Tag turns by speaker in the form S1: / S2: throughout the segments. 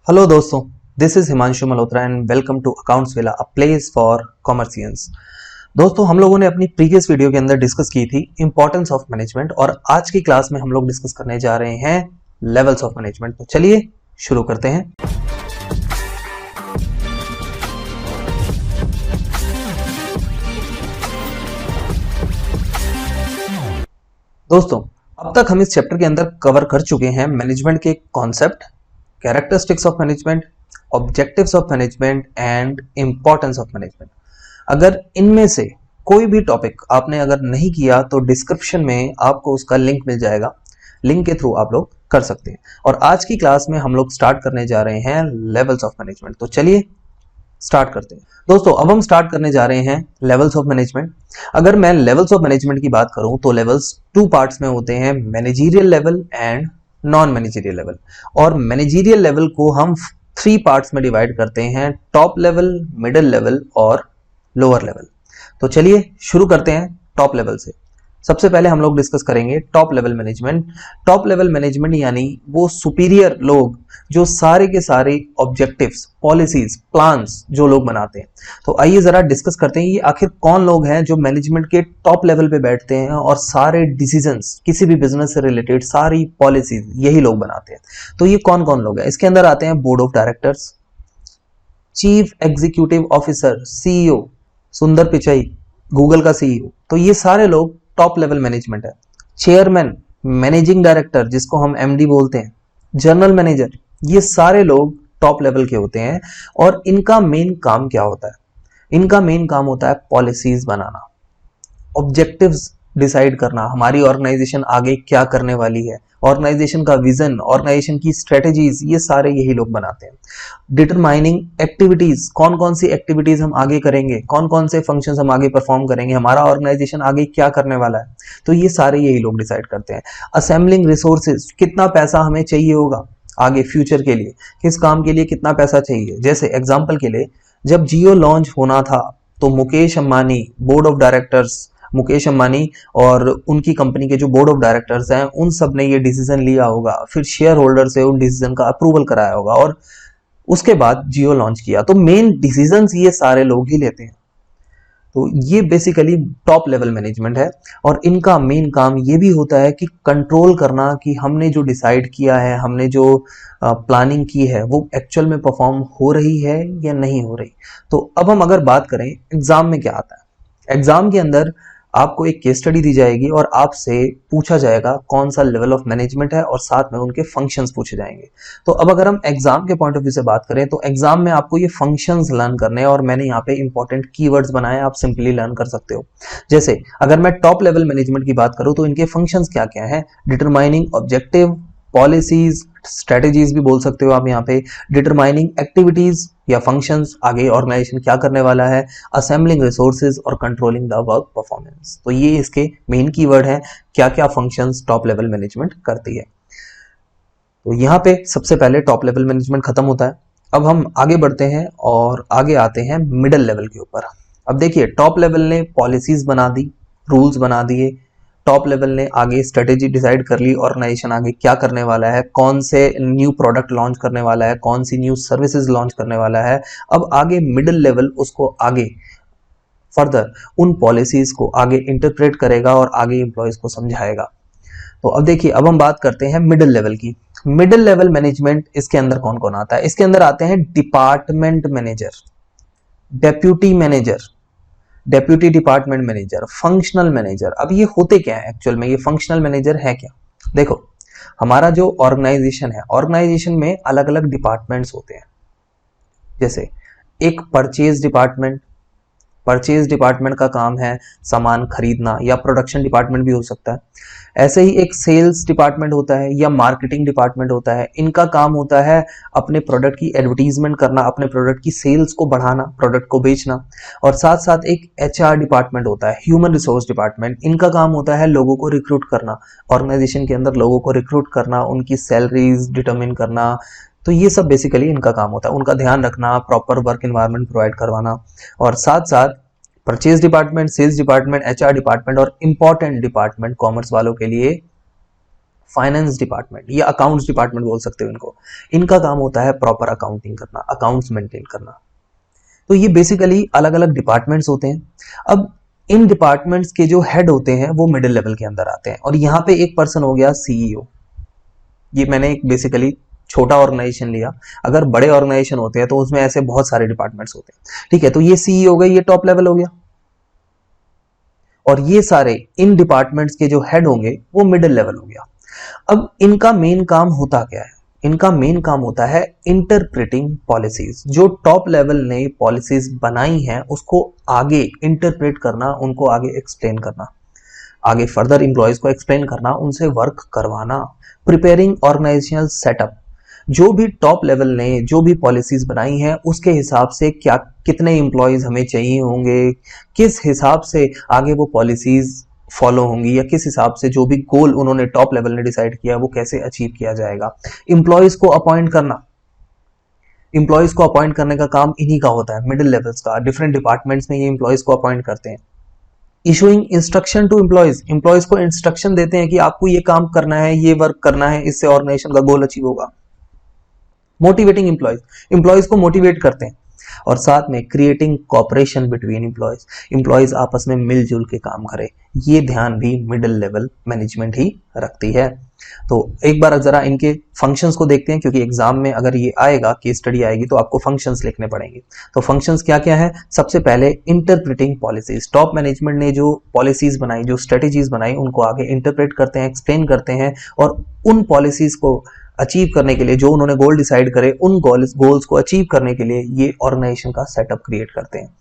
S1: Hello दोस्तों, this is Himanshu Malhotra and welcome to accounts villa, a place for commercians. दोस्तों, हम लोगों ने अपनी प्रीवियस वीडियो के अंदर डिस्कस की थी इंपॉर्टेंस ऑफ मैनेजमेंट और आज की क्लास में हम लोग डिस्कस करने जा रहे हैं लेवल्स ऑफ मैनेजमेंट। तो चलिए शुरू करते हैं। दोस्तों, अब तक हम इस चैप्टर के अंदर कवर कर चुके हैं मैनेजमेंट के concept, characteristics of management, objectives of management and importance of management. अगर इनमें से कोई भी टॉपिक आपने अगर नहीं किया तो डिस्क्रिप्शन में आपको उसका लिंक मिल जाएगा, लिंक के थ्रू आप लोग कर सकते हैं। और आज की क्लास में हम लोग स्टार्ट करने जा रहे हैं लेवल्स ऑफ मैनेजमेंट। तो चलिए स्टार्ट करते हैं। दोस्तों, अब हम स्टार्ट करने जा रहे हैं लेवल्स ऑफ मैनेजमेंट। अगर मैं लेवल्स ऑफ मैनेजमेंट की बात करूं तो लेवल्स टू पार्ट्स में होते हैं, managerial level and non managerial level. और मैनेजरियल लेवल को हम थ्री पार्ट्स में डिवाइड करते हैं, टॉप लेवल, मिडिल लेवल और लोअर लेवल। तो चलिए शुरू करते हैं टॉप लेवल से। सबसे पहले हम लोग डिस्कस करेंगे top level management. Top level management यानी वो सुपीरियर लोग जो सारे के सारे ऑब्जेक्टिव्स, पॉलिसीज, प्लान्स जो लोग बनाते हैं। तो आइए जरा डिस्कस करते हैं ये आखिर कौन लोग हैं जो मैनेजमेंट के टॉप लेवल पे बैठते हैं और सारे डिसीजंस, किसी भी बिजनेस से रिलेटेड सारी पॉलिसीज यही लोग बनाते हैं। तो ये कौन कौन लोग हैं? इसके अंदर आते हैं board of directors, chief executive officer, CEO, सुंदर पिचाई, गूगल का सीईओ। तो ये सारे लोग टॉप लेवल मैनेजमेंट है। चेयरमैन, मैनेजिंग डायरेक्टर जिसको हम एमडी बोलते हैं, जनरल मैनेजर, ये सारे लोग टॉप लेवल के होते हैं। और इनका मेन काम क्या होता है? इनका मेन काम होता है पॉलिसीज बनाना, ऑब्जेक्टिव्स डिसाइड करना, हमारी ऑर्गेनाइजेशन आगे क्या करने वाली है, ऑर्गेनाइजेशन का विजन, ऑर्गेनाइजेशन की स्ट्रेटेजीज, ये सारे यही लोग बनाते हैं। डिटरमाइनिंग एक्टिविटीज, कौन कौन सी एक्टिविटीज हम आगे करेंगे, कौन कौन से फंक्शंस हम आगे परफॉर्म करेंगे, हमारा ऑर्गेनाइजेशन आगे क्या करने वाला है, तो ये सारे यही लोग डिसाइड करते हैं। असेंबलिंग रिसोर्सेज, कितना पैसा हमें चाहिए होगा आगे फ्यूचर के लिए, किस काम के लिए कितना पैसा चाहिए। जैसे एग्जाम्पल के लिए जब जियो लॉन्च होना था तो Mukesh Ambani, board of directors, Mukesh Ambani और उनकी कंपनी के जो बोर्ड ऑफ डायरेक्टर्स हैं उन सब ने ये डिसीजन लिया होगा, फिर शेयर होल्डर से उन डिसीजन का अप्रूवल कराया होगा और उसके बाद जियो लॉन्च किया। तो मेन डिसीजंस ये सारे लोग ही लेते हैं। तो ये बेसिकली टॉप लेवल मैनेजमेंट है और इनका मेन काम ये भी होता है कि कंट्रोल करना कि हमने जो डिसाइड किया है, हमने जो प्लानिंग की है वो एक्चुअल में परफॉर्म हो रही है या नहीं हो रही। तो अब हम अगर बात करें एग्जाम में क्या आता है, एग्जाम के अंदर आपको एक केस स्टडी दी जाएगी और आपसे पूछा जाएगा कौन सा लेवल ऑफ मैनेजमेंट है और साथ में उनके फंक्शंस पूछे जाएंगे। तो अब अगर हम एग्जाम के पॉइंट ऑफ व्यू से बात करें तो एग्जाम में आपको ये फंक्शंस लर्न करने हैं और मैंने यहाँ पे इंपॉर्टेंट कीवर्ड्स बनाए, आप सिंपली लर्न कर सकते हो। जैसे अगर मैं टॉप लेवल मैनेजमेंट की बात करूं तो इनके फंक्शंस क्या क्या है? डिटरमाइनिंग ऑब्जेक्टिव, पॉलिसीज, स्ट्रेटेजीज भी बोल सकते हो आप यहाँ पे, डिटरमाइनिंग एक्टिविटीज या फंक्शंस, आगे ऑर्गेनाइजेशन क्या करने वाला है, असेंबलिंग रिसोर्सेज और कंट्रोलिंग द वर्क परफॉर्मेंस। तो ये इसके मेन कीवर्ड है, क्या क्या फंक्शंस टॉप लेवल मैनेजमेंट करती है। तो यहाँ पे सबसे पहले टॉप लेवल मैनेजमेंट खत्म होता है। अब हम आगे बढ़ते हैं और आगे आते हैं मिडिल लेवल के ऊपर। अब देखिए, टॉप लेवल ने पॉलिसीज बना दी, रूल्स बना दिए, टॉप लेवल ने आगे स्ट्रेटेजी डिसाइड कर ली, ऑर्गेनाइजेशन आगे क्या करने वाला है, कौन से न्यू प्रोडक्ट लॉन्च करने वाला है, कौन सी न्यू सर्विसेज लॉन्च करने वाला है। अब आगे मिडिल लेवल उसको आगे फर्दर उन पॉलिसीज को आगे इंटरप्रेट करेगा और आगे एम्प्लॉयज को समझाएगा। तो अब देखिए, अब हम बात करते हैं मिडिल लेवल की। मिडिल लेवल मैनेजमेंट, इसके अंदर कौन कौन आता है? इसके अंदर आते हैं department manager, deputy manager, deputy department manager, functional manager. अब ये होते क्या है एक्चुअल में, ये फंक्शनल मैनेजर है क्या? देखो, हमारा जो ऑर्गेनाइजेशन है, ऑर्गेनाइजेशन में अलग अलग डिपार्टमेंट्स होते हैं। जैसे एक परचेज डिपार्टमेंट, परचेज डिपार्टमेंट का काम है सामान खरीदना, या प्रोडक्शन डिपार्टमेंट भी हो सकता है। ऐसे ही एक सेल्स डिपार्टमेंट होता है या मार्केटिंग डिपार्टमेंट होता है, इनका काम होता है अपने प्रोडक्ट की एडवर्टीजमेंट करना, अपने प्रोडक्ट की सेल्स को बढ़ाना, प्रोडक्ट को बेचना। और साथ साथ एक एचआर डिपार्टमेंट होता है, ह्यूमन रिसोर्स डिपार्टमेंट, इनका काम होता है लोगों को रिक्रूट करना, ऑर्गेनाइजेशन के अंदर लोगों को रिक्रूट करना, उनकी सैलरीज डिटरमिन करना। तो ये सब बेसिकली इनका काम होता है, उनका ध्यान रखना, प्रॉपर वर्क एनवायरनमेंट प्रोवाइड करवाना। और साथ साथ purchase department, sales department, HR department और इंपॉर्टेंट डिपार्टमेंट कॉमर्स वालों के लिए फाइनेंस डिपार्टमेंट या अकाउंट्स डिपार्टमेंट बोल सकते हो इनको, इनका काम होता है प्रॉपर अकाउंटिंग करना, अकाउंट्स मेंटेन करना। तो ये बेसिकली अलग अलग डिपार्टमेंट्स होते हैं। अब इन डिपार्टमेंट्स के जो हेड होते हैं वो मिडिल लेवल के अंदर आते हैं, और यहाँ पे एक पर्सन हो गया सीईओ। ये मैंने एक बेसिकली छोटा ऑर्गेनाइजेशन लिया, अगर बड़े ऑर्गेनाइजेशन होते हैं तो उसमें ऐसे बहुत सारे डिपार्टमेंट्स होते हैं, ठीक है। तो ये सीईओ हो गए, ये टॉप लेवल हो गया, और ये सारे इन डिपार्टमेंट्स के जो हेड होंगे वो मिडिल लेवल हो गया। अब इनका मेन काम होता क्या है? इनका मेन काम होता है इंटरप्रेटिंग पॉलिसीज। जो टॉप लेवल ने पॉलिसीज बनाई हैं उसको आगे इंटरप्रेट करना, उनको आगे एक्सप्लेन करना, आगे फर्दर एम्प्लॉयज को एक्सप्लेन करना, उनसे वर्क करवाना, प्रिपेयरिंग ऑर्गेनाइजेशनल सेटअप। जो भी टॉप लेवल ने जो भी पॉलिसीज बनाई हैं उसके हिसाब से क्या कितने एम्प्लॉयज हमें चाहिए होंगे, किस हिसाब से आगे वो पॉलिसीज फॉलो होंगी, या किस हिसाब से जो भी गोल उन्होंने टॉप लेवल ने डिसाइड किया वो कैसे अचीव किया जाएगा। एम्प्लॉयज को अपॉइंट करना, एम्प्लॉयज को अपॉइंट करने का काम इन्हीं का होता है, मिडिल लेवल्स का। डिफरेंट डिपार्टमेंट्स में ये एम्प्लॉयज को अपॉइंट करते हैं। Issuing instruction to employees, employees को इंस्ट्रक्शन देते हैं कि आपको ये काम करना है, ये वर्क करना है, इससे ऑर्गेनाइजेशन का गोल अचीव होगा। मोटिवेटिंग एम्प्लॉयज, एम्प्लॉयज को मोटिवेट करते हैं। और साथ में creating cooperation between employees, employees आपस में मिलजुल के काम करें, ये ध्यान भी मिडिल लेवल मैनेजमेंट ही रखती है। तो एक बार जरा इनके फंक्शंस को देखते हैं, क्योंकि एग्जाम में अगर ये आएगा, केस स्टडी आएगी, तो आपको फंक्शंस लिखने पड़ेंगे। तो फंक्शंस क्या क्या है? सबसे पहले इंटरप्रेटिंग पॉलिसीज, टॉप मैनेजमेंट ने जो पॉलिसीज बनाई, जो स्ट्रेटेजीज बनाई, उनको आगे इंटरप्रेट करते हैं, एक्सप्लेन करते हैं, और उन पॉलिसीज को अचीव करने के लिए, जो उन्होंने गोल डिसाइड करे, उन गोल्स को अचीव करने के लिए ये ऑर्गेनाइजेशन का सेटअप क्रिएट करते हैं।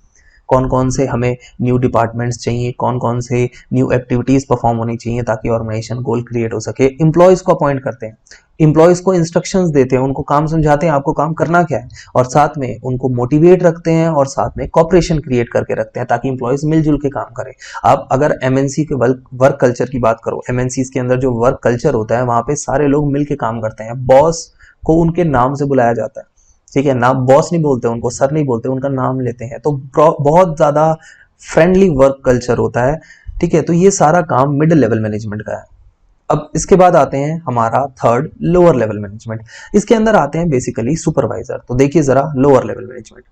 S1: कौन कौन से हमें न्यू डिपार्टमेंट्स चाहिए, कौन कौन से न्यू एक्टिविटीज परफॉर्म होनी चाहिए ताकि ऑर्गेनाइजेशन गोल क्रिएट हो सके। एम्प्लॉयज को अपॉइंट करते हैं, एम्प्लॉयज को इंस्ट्रक्शंस देते हैं, उनको काम समझाते हैं, आपको काम करना क्या है, और साथ में उनको मोटिवेट रखते हैं, और साथ में कॉपरेशन क्रिएट करके रखते हैं ताकि एम्प्लॉयज मिलजुल के काम करें। आप अगर एमएनसी के वर्क कल्चर की बात करो, एमएनसी के अंदर जो वर्क कल्चर होता है वहां पे सारे लोग मिलके काम करते हैं। बॉस को उनके नाम से बुलाया जाता है, ठीक है, नाम बॉस नहीं बोलते उनको, सर नहीं बोलते, उनका नाम लेते हैं। तो बहुत ज्यादा फ्रेंडली वर्क कल्चर होता है, ठीक है। तो ये सारा काम मिडिल लेवल मैनेजमेंट का है। अब इसके बाद आते हैं हमारा थर्ड, लोअर लेवल मैनेजमेंट। इसके अंदर आते हैं बेसिकली सुपरवाइजर। तो देखिए जरा lower level management,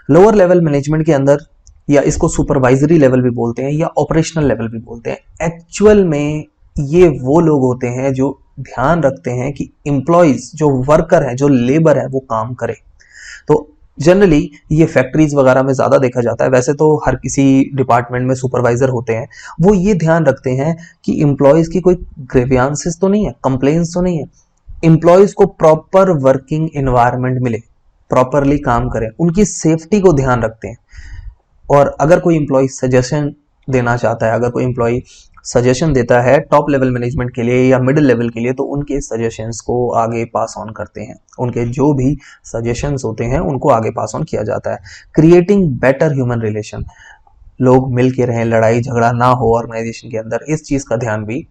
S1: lower level management के अंदर, या इसको सुपरवाइजरी लेवल भी बोलते हैं या ऑपरेशनल लेवल भी बोलते हैं। एक्चुअल में ये वो लोग होते हैं जो ध्यान रखते हैं कि एम्प्लॉयज, जो वर्कर है, जो लेबर है, वो काम करे। तो जनरली ये फैक्ट्रीज वगैरह में ज्यादा देखा जाता है, वैसे तो हर किसी डिपार्टमेंट में सुपरवाइजर होते हैं। वो ये ध्यान रखते हैं कि एम्प्लॉयज की कोई ग्रीवियंसेस तो नहीं है, कंप्लेंट्स तो नहीं है, एम्प्लॉयज को प्रॉपर वर्किंग एनवायरनमेंट मिले, प्रॉपरली काम करें, उनकी सेफ्टी को ध्यान रखते हैं। और अगर कोई एम्प्लॉय सजेशन देना चाहता है, अगर कोई एम्प्लॉय सजेशन देता है टॉप लेवल मैनेजमेंट के लिए या मिडिल लेवल के लिए, तो उनके सजेशंस को आगे पास ऑन करते हैं, उनके जो भी सजेशंस होते हैं उनको आगे पास ऑन किया जाता है। क्रिएटिंग बेटर ह्यूमन रिलेशन, लोग मिल के रहें, लड़ाई झगड़ा ना हो ऑर्गेनाइजेशन के अंदर, इस चीज का ध्यान भी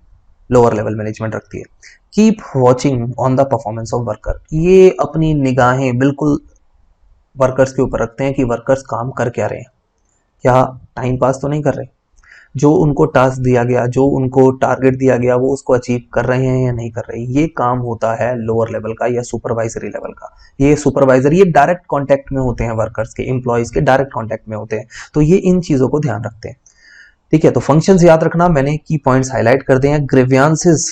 S1: लोअर लेवल मैनेजमेंट रखती है। Keep watching on the performance of worker, ये अपनी निगाहें बिल्कुल वर्कर्स के ऊपर रखते हैं कि वर्कर्स काम कर क्या रहे हैं, क्या टाइम पास तो नहीं कर रहे, जो उनको टास्क दिया गया, जो उनको टारगेट दिया गया, वो उसको अचीव कर रहे हैं या नहीं कर रहे। ये काम होता है लोअर लेवल का या सुपरवाइजरी लेवल का। ये सुपरवाइजर, ये डायरेक्ट कांटेक्ट में होते हैं वर्कर्स के, एम्प्लॉयज के डायरेक्ट कांटेक्ट में होते हैं, तो ये इन चीजों को ध्यान रखते हैं, ठीक है। तो फंक्शंस याद रखना, मैंने की पॉइंट्स हाईलाइट कर दिए हैं। ग्रीवियंसेस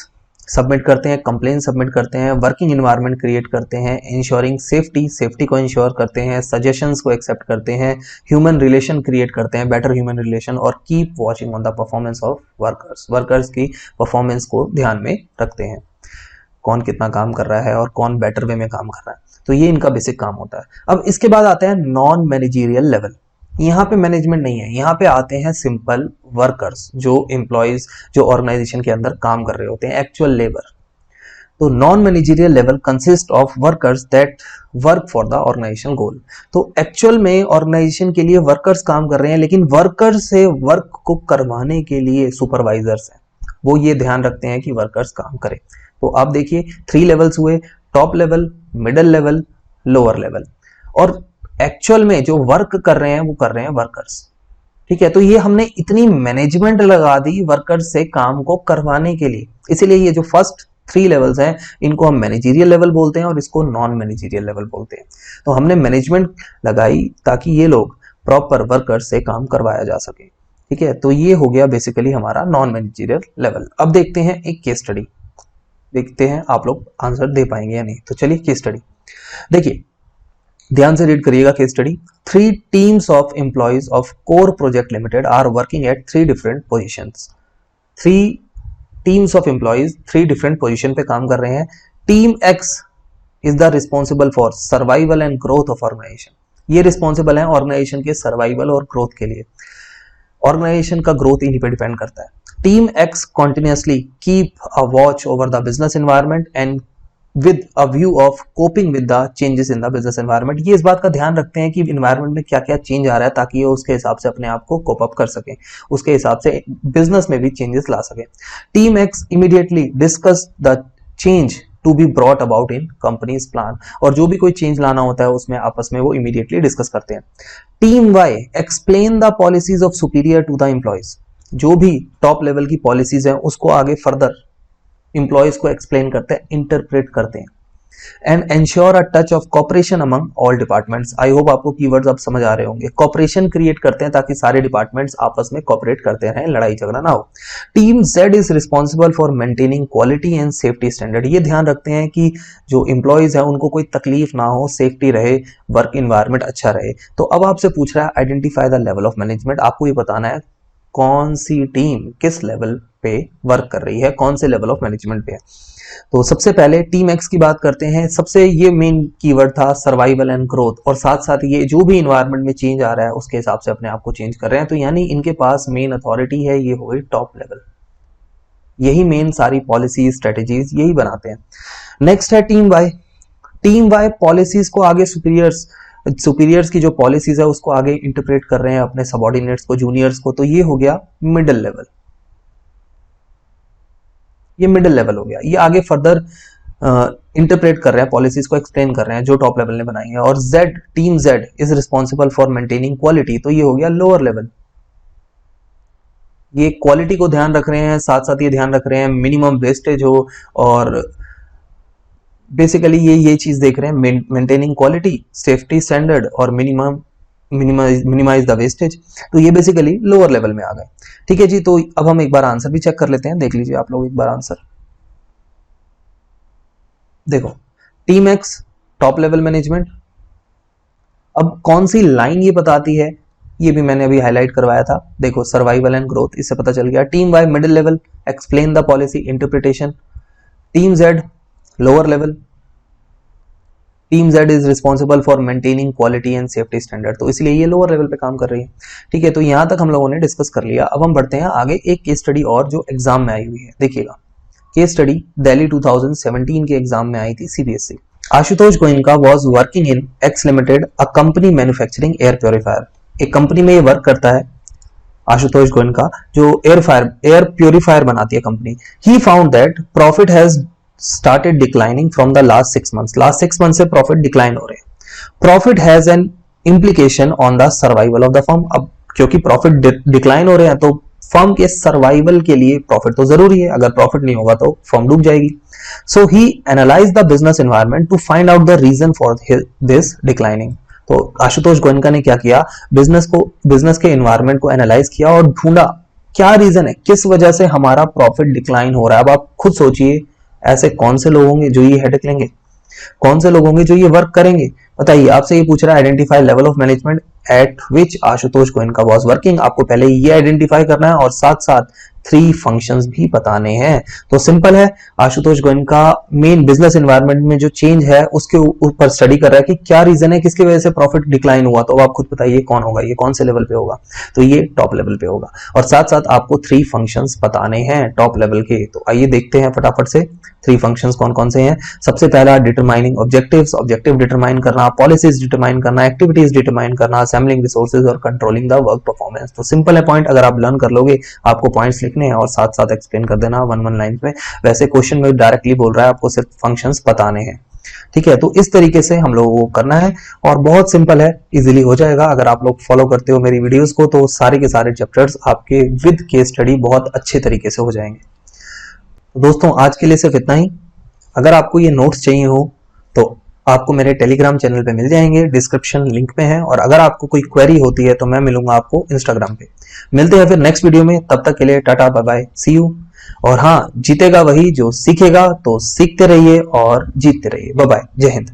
S1: सबमिट करते हैं, कंप्लेन सबमिट करते हैं, वर्किंग एनवायरनमेंट क्रिएट करते हैं, इंश्योरिंग सेफ्टी, सेफ्टी को इंश्योर करते हैं, सजेशंस को एक्सेप्ट करते हैं, ह्यूमन रिलेशन क्रिएट करते हैं, बेटर ह्यूमन रिलेशन, और keep watching on the performance of workers, workers की परफॉर्मेंस को ध्यान में रखते हैं, कौन कितना काम कर रहा है और कौन बेटर वे में काम कर रहा है। तो ये इनका बेसिक काम होता है। अब इसके बाद आते हैं नॉन मैनेजरियल लेवल। यहाँ पे मैनेजमेंट नहीं है, यहाँ पे आते हैं सिंपल वर्कर्स, जो एम्प्लॉयज, जो ऑर्गेनाइजेशन के अंदर काम कर रहे होते हैं, एक्चुअल लेबर। तो non managerial level consist of workers that work for the organisation goal. तो एक्चुअल में ऑर्गेनाइजेशन के लिए वर्कर्स काम कर रहे हैं, लेकिन वर्कर्स से वर्क को करवाने के लिए सुपरवाइजर्स हैं, वो ये ध्यान रखते हैं कि वर्कर्स काम करें। तो आप देखिए 3 लेवल्स हुए, top level, middle level, lower level, और एक्चुअल में जो वर्क कर रहे हैं वो कर रहे हैं वर्कर्स, ठीक है। तो ये हमने इतनी मैनेजमेंट लगा दी वर्कर्स से काम को करवाने के लिए, इसीलिए ये जो फर्स्ट 3 लेवल्स हैं, इनको हम मैनेजरियल लेवल बोलते हैं और इसको नॉन मैनेजरियल लेवल बोलते हैं। तो हमने मैनेजमेंट लगाई ताकि ये लोग प्रॉपर वर्कर से काम करवाया जा सके, ठीक है। तो ये हो गया बेसिकली हमारा नॉन मैनेजरियल लेवल। अब देखते हैं एक केस स्टडी, देखते हैं आप लोग आंसर दे पाएंगे या नहीं। तो चलिए केस स्टडी देखिए, ध्यान से रीड करिएगा case study. 3 teams of employees of Core Project Limited are working at 3 different positions. 3 teams of employees 3 different position पे काम कर रहे हैं। Team X is the responsible for survival and growth of organisation. ये responsible है organisation के survival और growth के लिए। ऑर्गेनाइजेशन का ग्रोथ इन्हीं पे डिपेंड करता है। Team x continuously keep a watch over the business environment and with a view of coping with the changes in the business environment। ये इस बात का ध्यान रखते हैं कि इन्वायरमेंट में क्या क्या चेंज आ रहा है ताकि ये उसके हिसाब से अपने आप को कोप अप कर सके, उसके हिसाब से बिजनेस में भी चेंजेस ला सके। Team X immediately discuss the change to be brought about in company's plan, और जो भी कोई चेंज लाना होता है उसमें आपस में वो इमीडिएटली डिस्कस करते हैं। Team Y explain the policies of superior to the employees. जो भी टॉप लेवल की पॉलिसीज हैं उसको आगे फर्दर इंप्लॉयज को एक्सप्लेन करते हैं, इंटरप्रेट करते हैं। And ensure a touch of corporation among all departments. I hope आपको कीवर्ड्स अब समझ आ रहे होंगे। कॉपरेशन क्रिएट करते हैं ताकि सारे डिपार्टमेंट्स आपस में कॉपरेट करते रहें, लड़ाई झगड़ा ना हो। Team Z is responsible for maintaining quality and safety standard. ये ध्यान रखते हैं कि जो इंप्लॉयज हैं उनको कोई तकलीफ ना हो, सेफ्टी रहे, वर्क इन्वायरमेंट अच्छा रहे। तो अब आपसे पूछ रहा है identify the level of management. आपको ये बताना है कौन सी टीम किस लेवल पे वर्क कर रही है, कौन से लेवल ऑफ मैनेजमेंट पे है। तो सबसे पहले टीम एक्स की बात करते हैं। सबसे ये मेन कीवर्ड था सर्वाइवल एंड ग्रोथ, और साथ साथ ये जो भी इन्वायरमेंट में चेंज आ रहा है उसके हिसाब से अपने आप को चेंज कर रहे हैं। तो यानी इनके पास मेन अथॉरिटी है, ये हो गई टॉप लेवल, यही मेन सारी पॉलिसी स्ट्रेटेजीज यही बनाते हैं। नेक्स्ट है team Y. Team Y policies को आगे सुपीरियर्स की जो पॉलिसीज है उसको आगे इंटरप्रेट कर रहे हैं अपने सबऑर्डिनेट्स को, जूनियर्स को। तो ये हो गया मिडिल लेवल, ये मिडिल लेवल हो गया। ये आगे फर्दर इंटरप्रेट कर रहे हैं, पॉलिसीज को एक्सप्लेन कर रहे हैं जो टॉप लेवल ने बनाई है। और Z, team Z is responsible for maintaining quality. तो ये हो गया लोअर लेवल, ये क्वालिटी को ध्यान रख रहे हैं, साथ साथ ये ध्यान रख रहे हैं मिनिमम वेस्टेज हो, और बेसिकली ये चीज देख रहे हैं, मेंटेनिंग क्वालिटी, सेफ्टी स्टैंडर्ड और मिनिमाइज द वेस्टेज। तो ये बेसिकली लोअर लेवल में आ गए, ठीक है जी। तो अब हम एक बार आंसर भी चेक कर लेते हैं, देख लीजिए आप लोग एक बार आंसर। देखो team x top level management. अब कौन सी लाइन ये बताती है ये भी मैंने अभी हाईलाइट करवाया था, देखो सर्वाइवल एंड ग्रोथ, इससे पता चल गया। Team Y middle level, explain the policy, interpretation. Team Z lower level, team Z is responsible for maintaining quality and safety standard, तो इसलिए ये लोअर लेवल पे काम कर रही है, ठीक है। तो यहां तक हम लोगों ने डिस्कस कर लिया। अब हम बढ़ते हैं आगे, एक केस स्टडी और जो एग्जाम में आई हुई है, देखिएगा। केस स्टडी दिल्ली 2017 के एग्जाम में आई थी, CBSE. Ashutosh Goenka was working in x limited, a company manufacturing air purifier. एक कंपनी में ये वर्क करता है आशुतोष गोयनका, जो एयर प्योरीफायर बनाती है company. He found that profit has started declining from the last 6 months। last 6 months से प्रॉफिट डिक्लाइन हो रहे हैं। Profit has an implication on the survival of the firm। अब क्योंकि प्रॉफिट डिक्लाइन हो रहे हैं तो फर्म के सर्वाइवल के लिए प्रॉफिट तो जरूरी है, अगर प्रॉफिट नहीं होगा तो फर्म डूब जाएगी। So he analyse the business environment to find out the reason for this declining. तो आशुतोष गोयनका ने क्या किया, बिजनेस के एनवायरनमेंट को एनालाइज किया और ढूंढा क्या रीजन है, किस वजह से हमारा प्रॉफिट डिक्लाइन हो रहा है। अब आप खुद सोचिए ऐसे कौन से लोग होंगे जो ये हेडेक लेंगे, कौन से लोग होंगे जो ये वर्क करेंगे। बताइए, आपसे ये पूछ रहा है identify level of management eight which Ashutosh Goenka was working. आपको पहले ये आइडेंटिफाई करना है और साथ साथ 3 फंक्शंस भी बताने हैं। तो सिंपल है, Ashutosh Goenka main business environment में जो चेंज है उसके ऊपर स्टडी कर रहा है कि क्या रीजन है, किसकी वजह से प्रॉफिट डिक्लाइन हुआ। तो आप खुद बताइए कौन होगा, ये कौन से लेवल पे होगा, तो ये टॉप लेवल पे होगा। और साथ साथ आपको 3 फंक्शंस बताने हैं टॉप लेवल के। तो आइए देखते हैं फटाफट से 3 फंक्शंस कौन कौन से हैं। सबसे पहला डिटरमाइनिंग ऑब्जेक्टिव्स, ऑब्जेक्टिव डिटरमाइन करना, पॉलिसीज डिटरमाइन करना, एक्टिविटीज डिटरमाइन करना, असेंबलिंग रिसोर्सेज और कंट्रोलिंग द वर्क परफॉर्मेंस। तो सिंपल है पॉइंट, अगर आप लर्न कर लोगे, आपको पॉइंट्स लिखने हैं और साथ साथ एक्सप्लेन कर देना 1-1 लाइन में। वैसे क्वेश्चन में डायरेक्टली बोल रहा है आपको सिर्फ फंक्शंस बताने हैं, ठीक है। तो इस तरीके से हम लोगों को करना है और बहुत सिंपल है, इजीली हो जाएगा। अगर आप लोग फॉलो करते हो मेरी वीडियोस को तो सारे के सारे चैप्टर्स आपके विद केस स्टडी बहुत अच्छे तरीके से हो जाएंगे। तो दोस्तों आज के लिए सिर्फ इतना ही। अगर आपको ये नोट्स चाहिए हो तो आपको मेरे टेलीग्राम चैनल पे मिल जाएंगे, डिस्क्रिप्शन लिंक पे है। और अगर आपको कोई क्वेरी होती है तो मैं मिलूंगा आपको इंस्टाग्राम पे। मिलते हैं फिर नेक्स्ट वीडियो में, तब तक के लिए tata bye bye, see you. और हाँ, जीतेगा वही जो सीखेगा, तो सीखते रहिए और जीतते रहिए। बाय बाय, जय हिंद।